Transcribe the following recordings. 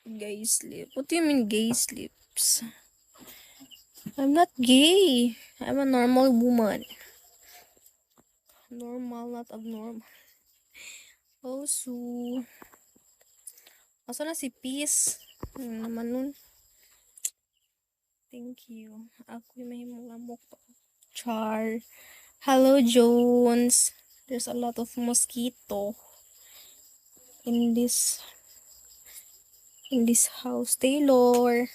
Gay sleep. What do you mean gay sleeps? I'm not gay. I'm a normal woman. Normal, not abnormal. Oh, so... Asa na si Peace? Naman nun. Thank you. Ako'y mahimong lamok pa. Char. Hello, Jones. There's a lot of mosquito in this house. Taylor.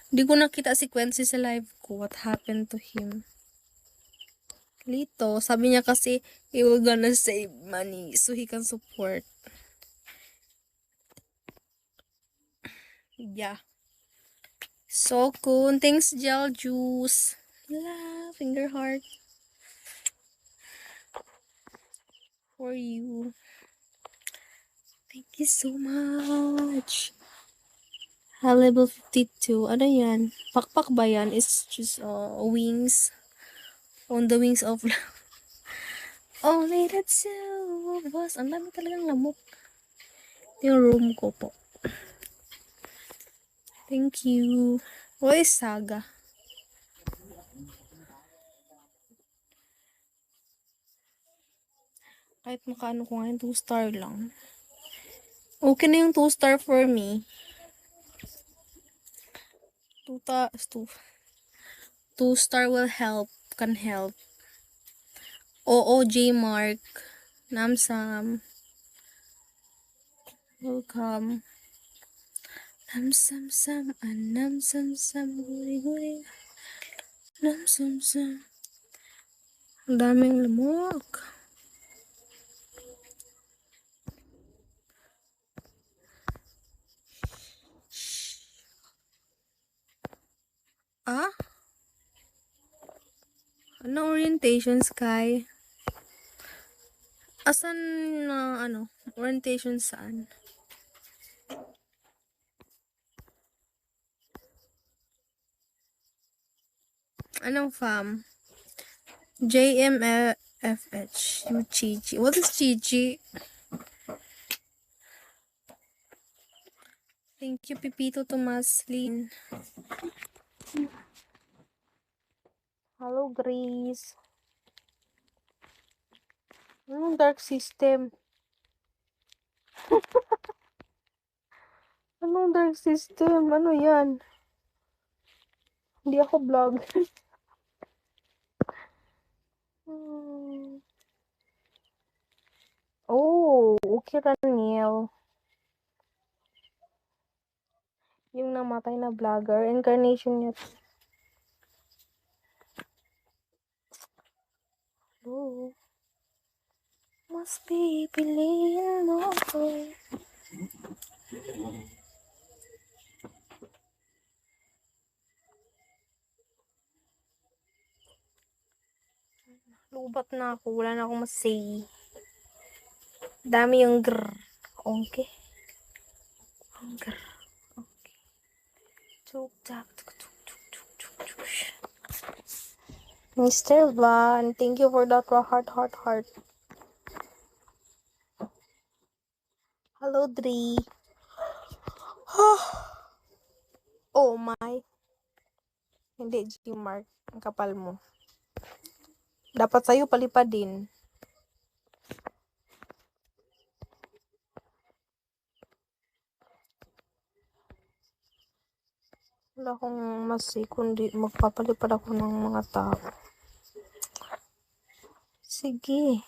Di ko nakita si Quincy sa live ko. What happened to him? Lito, sabi niya kasi he will gonna save money so he can support. Yeah. So cool. Thanks, Gel Juice. Yeah, finger heart. For you. Thank you so much. Level 52. Ano yan? Pakpak ba yan? It's just wings. On the wings of love. Only the two of us. Ang dami talagang lamok. Yung room ko po. Thank you. What is Saga? Kahit makaano ko ngayon, 2-star lang. Okay na yung 2-star for me. 2-star will help. Can help. OOJ Mark. Namsam. Welcome. Namsam-sam. Namsam-sam. Guri-guri. Namsam-sam. Ang daming lamok. Ah? Ano orientation, Sky? Asan na orientation saan? Anong fam? JMFH. You Chichi. What is Chichi? Thank you, Pipito Tomaslin. Hello, Grace. Anong dark system? Anong dark system? Ano yan? Hindi ako vlog. Oh, okay, Raniel. Yung namatay na vlogger. Incarnation niya. Oh. Must be piliin mo ako. Lubat na ako. Wala na akong masay. Dami yung grrr. Okay. Grrr. Okay. Tuk tak. Mr. Van, thank you for that heart. Hello, Dri. Oh my. Hindi, G-Mark. Ang kapal mo. Dapat sa'yo palipad din. Wala akong masay kundi magpapalipad ako ng mga tao. Sige.